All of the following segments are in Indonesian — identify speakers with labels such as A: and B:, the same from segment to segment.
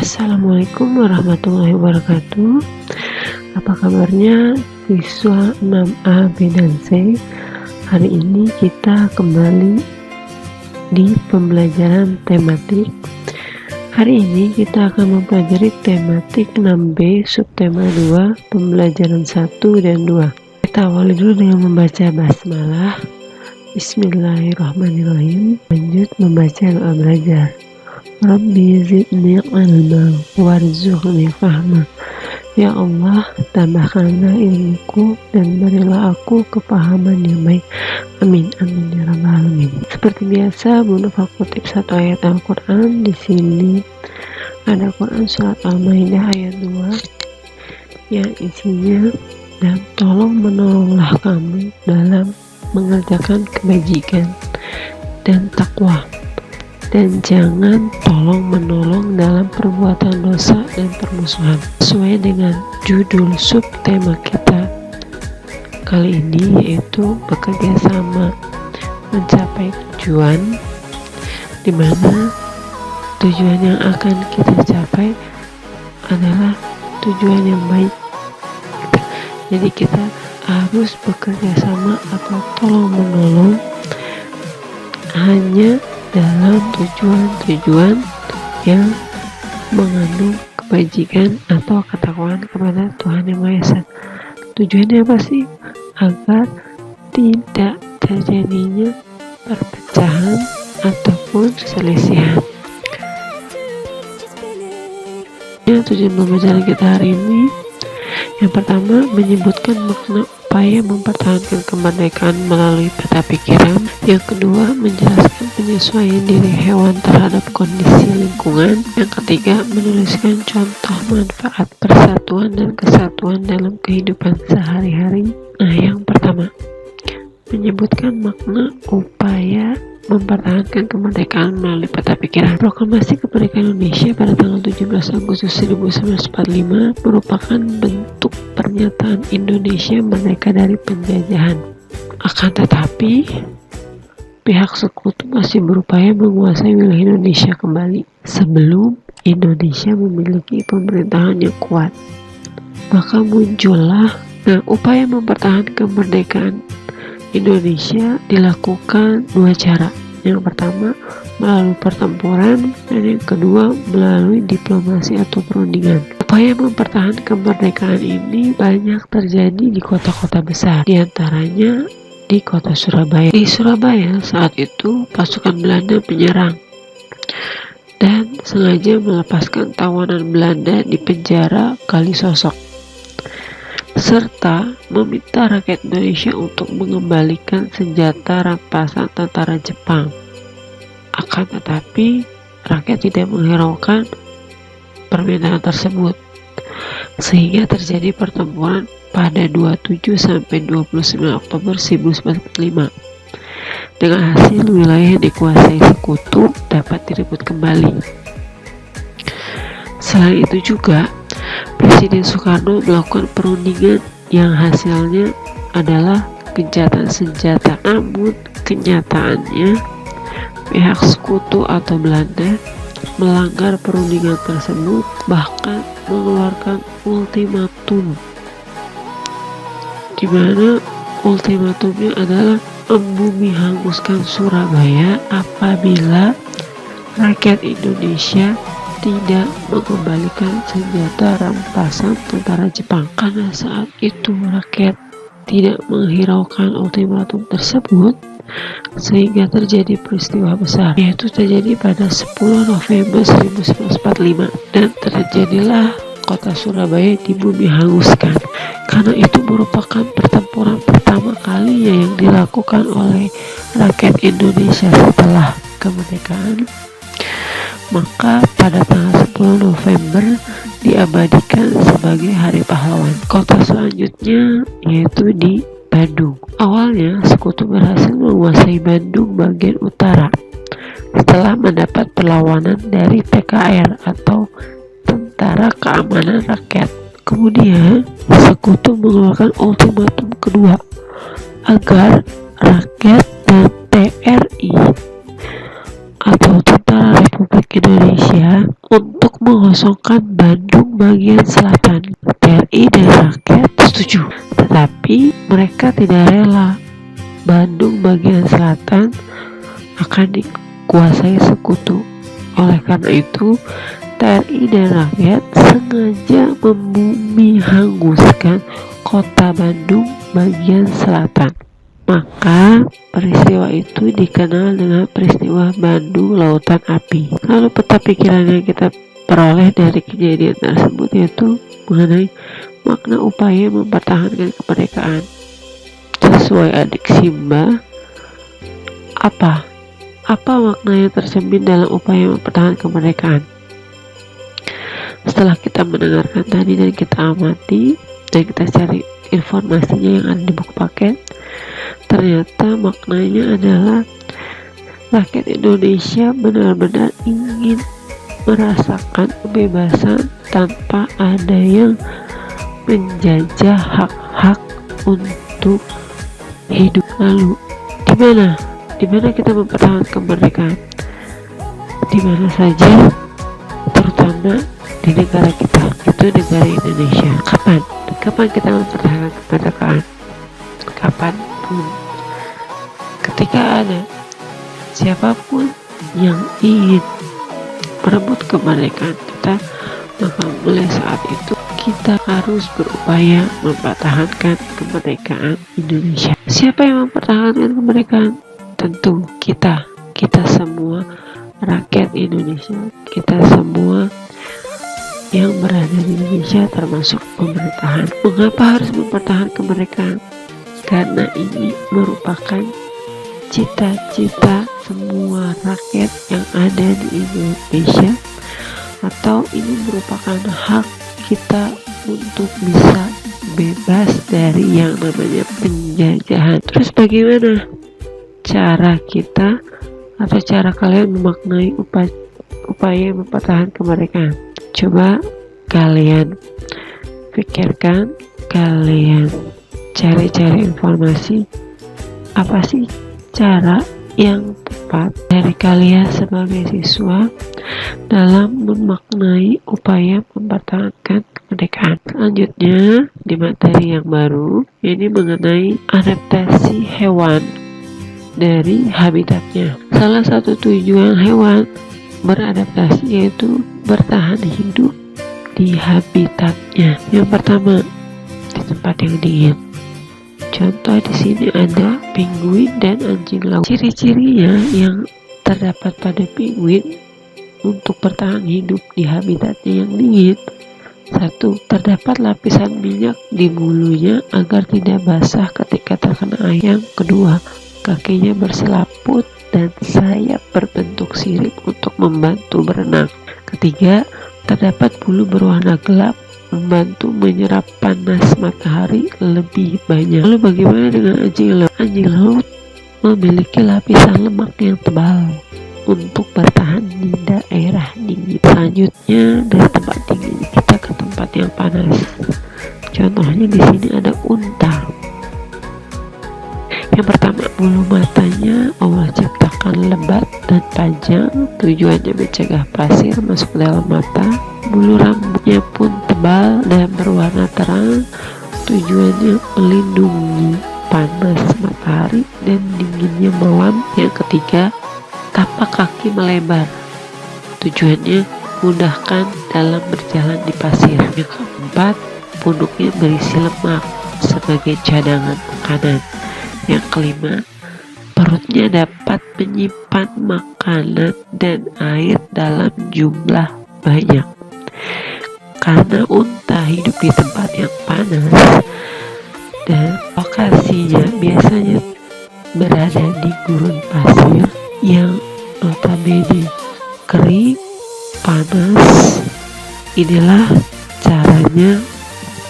A: Assalamualaikum warahmatullahi wabarakatuh. Apa kabarnya siswa 6A, B, dan C? Hari ini kita kembali di pembelajaran tematik. Hari ini kita akan mempelajari tematik 6B, subtema 2, pembelajaran 1 dan 2. Kita awali dulu dengan membaca basmalah. Bismillahirrahmanirrahim. Lanjut membaca doa belajar. Rabbi zidni ilma warzuqni fahma. Ya Allah, tambahkanlah ilmuku dan berilah aku kepahaman yang baik. Amin, amin ya rabbal alamin. Seperti biasa, Bunda kutip satu ayat Al-Quran. Di sini ada Quran surat Al-Maidah ayat 2 yang isinya, dan tolong menolonglah kamu dalam mengerjakan kebajikan dan takwa, dan jangan tolong menolong dalam perbuatan dosa dan permusuhan. Sesuai dengan judul subtema kita kali ini, yaitu bekerja sama mencapai tujuan, di mana tujuan yang akan kita capai adalah tujuan yang baik. Jadi kita harus bekerja sama atau tolong menolong hanya dalam tujuan-tujuan yang mengandung kebajikan atau ketakwaan kepada Tuhan Yang Maha Esa. Tujuannya apa sih? Agar tidak terjadinya perpecahan ataupun perselisihan. Tujuan pembelajaran kita hari ini, yang pertama menyebutkan makna upaya mempertahankan kemerdekaan melalui peta pikiran. Yang kedua, menjelaskan penyesuaian diri hewan terhadap kondisi lingkungan. Yang ketiga, menuliskan contoh manfaat persatuan dan kesatuan dalam kehidupan sehari-hari. Nah, yang pertama, menyebutkan makna upaya mempertahankan kemerdekaan melalui peta pikiran. Proklamasi kemerdekaan Indonesia pada tanggal 17 Agustus 1945 merupakan bentuk pernyataan Indonesia merdeka dari penjajahan. Akan tetapi, pihak sekutu masih berupaya menguasai wilayah Indonesia kembali sebelum Indonesia memiliki pemerintahan yang kuat. Maka muncullah upaya mempertahankan kemerdekaan Indonesia dilakukan dua cara. Yang pertama melalui pertempuran, dan yang kedua melalui diplomasi atau perundingan. Upaya mempertahankan kemerdekaan ini banyak terjadi di kota-kota besar, diantaranya di kota Surabaya. Di Surabaya saat itu pasukan Belanda menyerang dan sengaja melepaskan tawanan Belanda di penjara Kalisosok, serta meminta rakyat Indonesia untuk mengembalikan senjata rampasan tentara Jepang. Akan tetapi, rakyat tidak menghiraukan permintaan tersebut, sehingga terjadi pertempuran pada 27 sampai 29 Oktober 1945. Dengan hasil wilayah yang dikuasai sekutu dapat direbut kembali. Selain itu juga, Presiden Soekarno melakukan perundingan yang hasilnya adalah gencatan senjata. Namun kenyataannya pihak sekutu atau Belanda melanggar perundingan tersebut, bahkan mengeluarkan ultimatum, di mana ultimatumnya adalah membumi hanguskan Surabaya apabila rakyat Indonesia tidak mengembalikan senjata rampasan tentara Jepang. Karena saat itu rakyat tidak menghiraukan ultimatum tersebut, sehingga terjadi peristiwa besar, yaitu terjadi pada 10 November 1945, dan terjadilah kota Surabaya dibumi hanguskan. Karena itu merupakan pertempuran pertama kalinya yang dilakukan oleh rakyat Indonesia setelah kemerdekaan. Maka pada tanggal 10 November diabadikan sebagai Hari Pahlawan. Kota selanjutnya yaitu di Bandung. Awalnya sekutu berhasil menguasai Bandung bagian utara setelah mendapat perlawanan dari TKR atau Tentara Keamanan Rakyat. Kemudian sekutu mengeluarkan ultimatum kedua agar rakyat dan TRI atau Tentara Republik Indonesia untuk mengosongkan Bandung bagian selatan. TNI dan rakyat setuju, tetapi mereka tidak rela Bandung bagian selatan akan dikuasai sekutu. Oleh karena itu, TNI dan rakyat sengaja membumi hanguskan kota Bandung bagian selatan. Maka peristiwa itu dikenal dengan peristiwa Bandung Lautan Api. Lalu peta pikiran yang kita peroleh dari kejadian tersebut yaitu mengenai makna upaya mempertahankan kemerdekaan. Sesuai adik Simba, apa makna yang tercermin dalam upaya mempertahankan kemerdekaan? Setelah kita mendengarkan tadi dan kita amati dan kita cari informasinya yang ada di buku paket, ternyata maknanya adalah rakyat Indonesia benar-benar ingin merasakan kebebasan tanpa ada yang menjajah hak-hak untuk hidup. Lalu di mana kita mempertahankan kemerdekaan? Di mana saja, terutama di negara kita, itu negara Indonesia. Kapan kita mempertahankan kemerdekaan? Kapanpun, ketika ada siapapun yang ingin merebut kemerdekaan kita, maka mulai saat itu kita harus berupaya mempertahankan kemerdekaan Indonesia. Siapa yang mempertahankan kemerdekaan? Tentu kita semua rakyat Indonesia, kita semua yang berada di Indonesia termasuk pemerintahan. Mengapa harus mempertahankan kemerdekaan? Karena ini merupakan cita-cita semua rakyat yang ada di Indonesia, atau ini merupakan hak kita untuk bisa bebas dari yang namanya penjajahan. Terus bagaimana cara kita atau cara kalian memaknai upaya mempertahankan kemerdekaan? Coba kalian pikirkan, kalian cari-cari informasi, apa sih cara yang tepat dari kalian sebagai siswa dalam memaknai upaya mempertahankan kemerdekaan. Selanjutnya di materi yang baru ini mengenai adaptasi hewan dari habitatnya. Salah satu tujuan hewan beradaptasi yaitu bertahan hidup di habitatnya. Yang pertama, di tempat yang dingin. Contoh di sini ada penguin dan anjing laut. Ciri-cirinya yang terdapat pada penguin untuk bertahan hidup di habitatnya yang dingin. 1. Terdapat lapisan minyak di bulunya agar tidak basah ketika terkena air. Yang kedua, kakinya berselaput dan sayap berbentuk sirip untuk membantu berenang. Ketiga, terdapat bulu berwarna gelap membantu menyerap panas matahari lebih banyak. Lalu bagaimana dengan anjing laut? Anjing laut memiliki lapisan lemak yang tebal untuk bertahan di daerah dingin. Selanjutnya dari tempat dingin kita ke tempat yang panas. Contohnya di sini ada unta. Yang pertama, bulu matanya Allah ciptakan lebat dan panjang, tujuannya mencegah pasir masuk ke dalam mata. Bulu rambutnya pun tebal dan berwarna terang, tujuannya melindungi panas matahari dan dinginnya malam. Yang ketiga, tapak kaki melebar, tujuannya mudahkan dalam berjalan di pasir. Yang keempat, punuknya berisi lemak sebagai cadangan makanan. Yang kelima, perutnya dapat menyimpan makanan dan air dalam jumlah banyak. Karena unta hidup di tempat yang panas dan lokasinya biasanya berada di gurun pasir yang notabene kering, panas, inilah caranya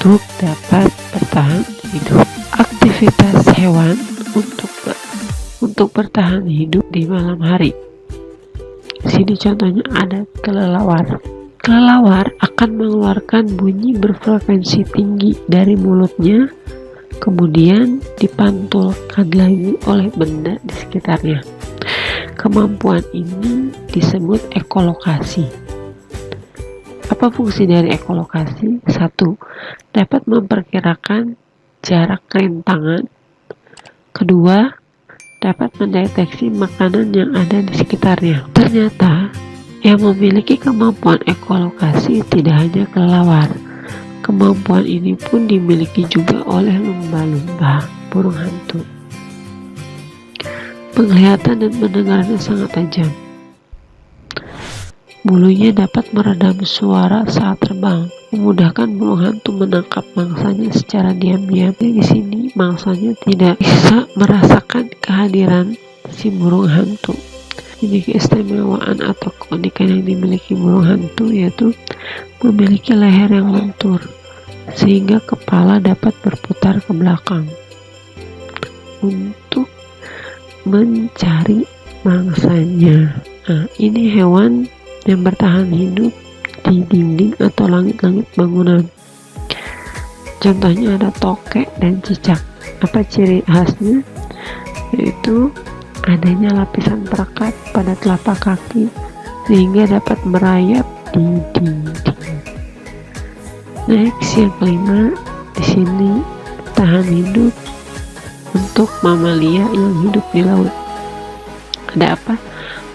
A: untuk dapat bertahan hidup. Aktivitas hewan untuk bertahan hidup di malam hari. Sini contohnya ada kelelawar. Kelelawar akan mengeluarkan bunyi berfrekuensi tinggi dari mulutnya, kemudian dipantulkan lagi oleh benda di sekitarnya. Kemampuan ini disebut ekolokasi. Apa fungsi dari ekolokasi? 1. Dapat memperkirakan jarak rintangan. Kedua, dapat mendeteksi makanan yang ada di sekitarnya. Ternyata, yang memiliki kemampuan ekolokasi tidak hanya kelelawar. Kemampuan ini pun dimiliki juga oleh lumba-lumba, burung hantu. Penglihatan dan pendengarannya sangat tajam. Bulunya dapat meredam suara saat terbang, memudahkan burung hantu menangkap mangsanya secara diam-diam. Di sini mangsanya tidak bisa merasakan kehadiran si burung hantu. Ini keistimewaan atau keunikan yang dimiliki burung hantu yaitu memiliki leher yang lentur, sehingga kepala dapat berputar ke belakang untuk mencari mangsanya. Nah, ini hewan yang bertahan hidup di dinding atau langit-langit bangunan. Contohnya ada tokek dan cicak. Apa ciri khasnya? Yaitu adanya lapisan perekat pada telapak kaki sehingga dapat merayap di dinding. Next, yang kelima, di sini tahan hidup untuk mamalia yang hidup di laut. Ada apa?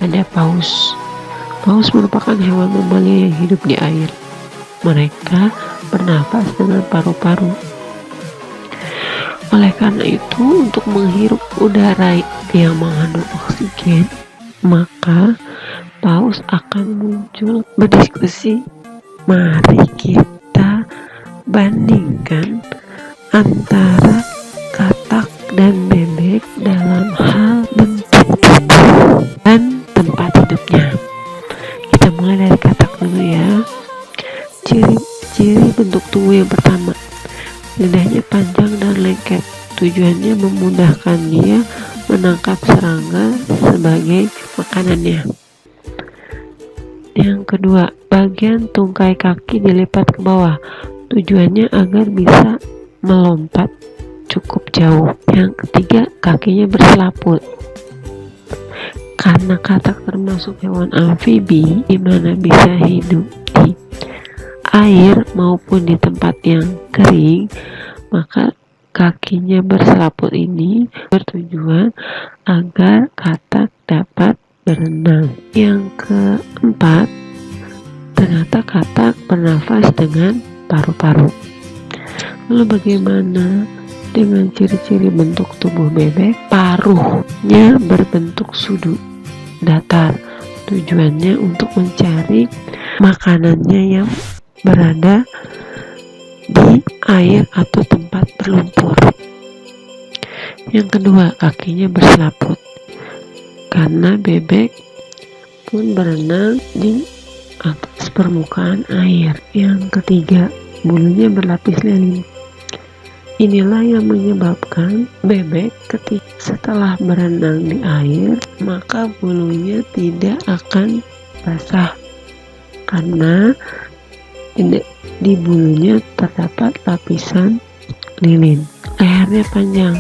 A: Ada paus. Paus merupakan hewan mamalia yang hidup di air. Mereka bernapas dengan paru-paru. Oleh karena itu, untuk menghirup udara yang mengandung oksigen, maka paus akan muncul berdiskusi. Mari kita bandingkan antara katak dan bebek dalam hal bentuk tubuh dan tempat hidupnya. Kita mulai dari katak dulu ya. Ciri bentuk tubuh yang pertama, lidahnya panjang dan lengket. Tujuannya memudahkan dia menangkap serangga sebagai makanannya. Yang kedua, bagian tungkai kaki dilipat ke bawah. Tujuannya agar bisa melompat cukup jauh. Yang ketiga, kakinya berselaput. Karena katak termasuk hewan amfibi di mana bisa hidup di air maupun di tempat yang kering, maka kakinya berselaput ini bertujuan agar katak dapat berenang. Yang keempat, ternyata katak bernafas dengan paru-paru. Lalu bagaimana dengan ciri-ciri bentuk tubuh bebek? Paruhnya berbentuk sudu datar. Tujuannya untuk mencari makanannya yang berada di air atau tempat berlumpur. Yang kedua, kakinya berselaput. Karena bebek pun berenang di atas permukaan air. Yang ketiga, bulunya berlapis lilin. Inilah yang menyebabkan bebek ketika setelah berenang di air, maka bulunya tidak akan basah karena di bulunya terdapat lapisan lilin. Lehernya panjang.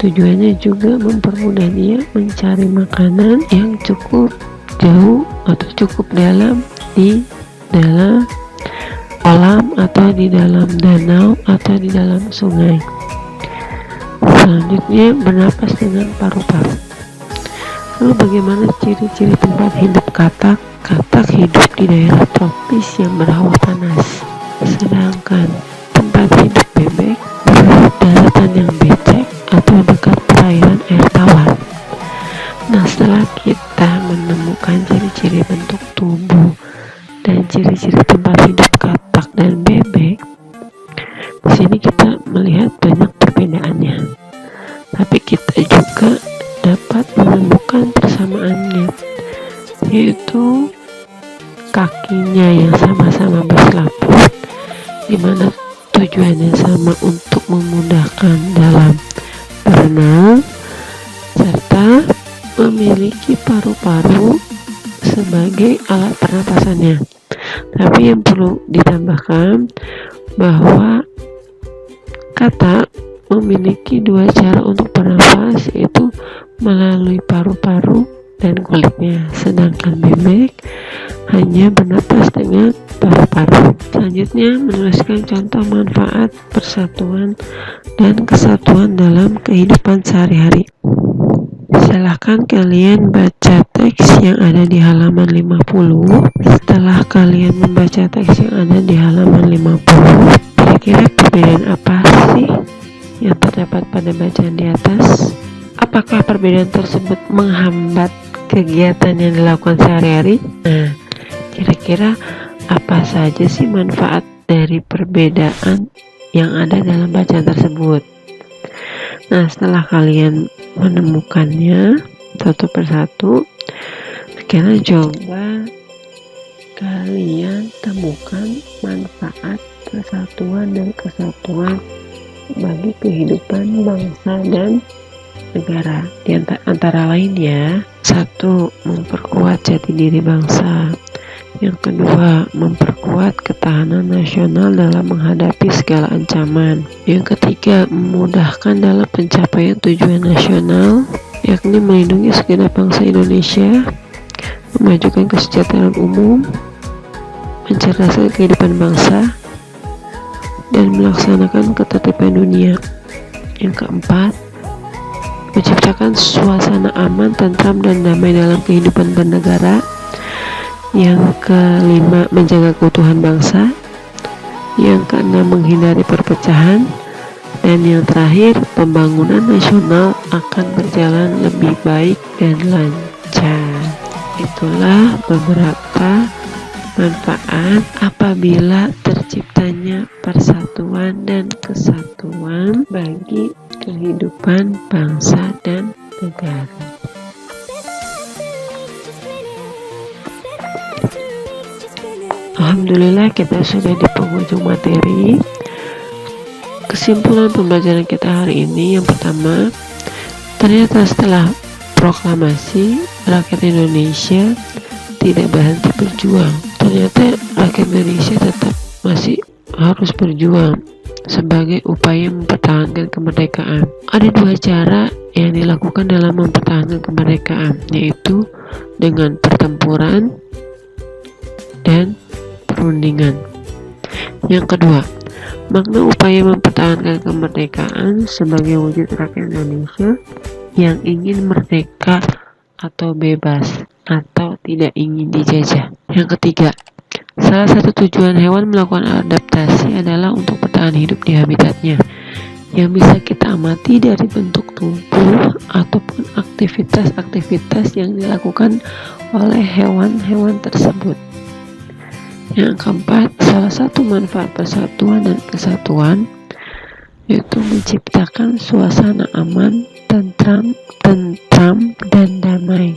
A: Tujuannya juga mempermudah dia mencari makanan yang cukup jauh atau cukup dalam di dalam kolam atau di dalam danau atau di dalam sungai. Selanjutnya, bernapas dengan paru-paru. Lalu bagaimana ciri-ciri tempat hidup katak? Katak hidup di daerah tropis yang berhawa panas, sedangkan tempat hidup bebek di daratan yang becek atau dekat perairan air tawar. Nah, setelah kita menemukan ciri-ciri bentuk tubuh dan ciri-ciri tempat hidup katak dan bebek, di sini kita melihat banyak perbedaannya. Tapi kita juga dapat menemukan persamaannya, yaitu kakinya yang sama-sama berselaput, di mana tujuannya sama untuk memudahkan dalam berenang, serta memiliki paru-paru sebagai alat pernapasannya. Tapi yang perlu ditambahkan bahwa katak memiliki dua cara untuk bernafas, yaitu melalui paru-paru dan kulitnya, sedangkan bebek hanya bernapas dengan paru-paru. Selanjutnya, menuliskan contoh manfaat persatuan dan kesatuan dalam kehidupan sehari-hari. Silahkan kalian baca teks yang ada di halaman 50. Setelah kalian membaca teks yang ada di halaman 50, kira-kira perbedaan apa sih yang terdapat pada bacaan di atas? Apakah perbedaan tersebut menghambat kegiatan yang dilakukan sehari-hari? Nah, kira-kira apa saja sih manfaat dari perbedaan yang ada dalam bacaan tersebut? Nah, setelah kalian menemukannya satu persatu, sekarang coba kalian temukan manfaat persatuan dan kesatuan bagi kehidupan bangsa dan negara. Di antara lain ya, 1. Memperkuat jati diri bangsa. Yang kedua, memperkuat ketahanan nasional dalam menghadapi segala ancaman. Yang ketiga, memudahkan dalam pencapaian tujuan nasional, yakni melindungi segenap bangsa Indonesia, memajukan kesejahteraan umum, mencerdaskan kehidupan bangsa, dan melaksanakan ketertiban dunia. Yang keempat, menciptakan suasana aman, tentram, dan damai dalam kehidupan bernegara. Yang kelima, menjaga keutuhan bangsa. Yang keenam, menghindari perpecahan. Dan yang terakhir, pembangunan nasional akan berjalan lebih baik dan lancar. Itulah beberapa manfaat apabila terciptanya persatuan dan kesatuan bagi kehidupan bangsa dan negara. Alhamdulillah, kita sudah di penghujung materi. Kesimpulan pembelajaran kita hari ini, yang pertama, ternyata setelah proklamasi, rakyat Indonesia tidak berhenti berjuang. Ternyata rakyat Indonesia tetap masih harus berjuang sebagai upaya mempertahankan kemerdekaan. Ada 2 cara yang dilakukan dalam mempertahankan kemerdekaan, yaitu dengan pertempuran dan perundingan. Yang kedua, makna upaya mempertahankan kemerdekaan sebagai wujud rakyat Indonesia yang ingin merdeka atau bebas atau tidak ingin dijajah. Yang ketiga, salah satu tujuan hewan melakukan adaptasi adalah untuk bertahan hidup di habitatnya, yang bisa kita amati dari bentuk tubuh ataupun aktivitas-aktivitas yang dilakukan oleh hewan-hewan tersebut. Yang keempat, salah satu manfaat persatuan dan kesatuan yaitu menciptakan suasana aman, tentram, dan damai.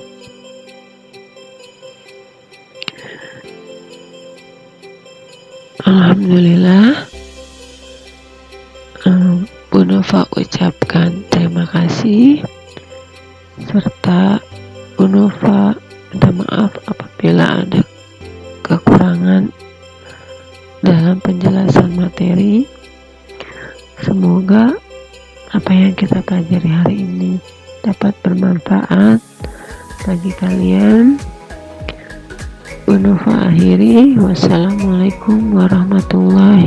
A: Alhamdulillah, Bu Nova ucapkan terima kasih, serta Bu Nova minta maaf apabila ada kekurangan dalam penjelasan materi. Semoga apa yang kita pelajari hari ini dapat bermanfaat bagi kalian. Bu Nova akhiri, wassalamualaikum warahmatullahi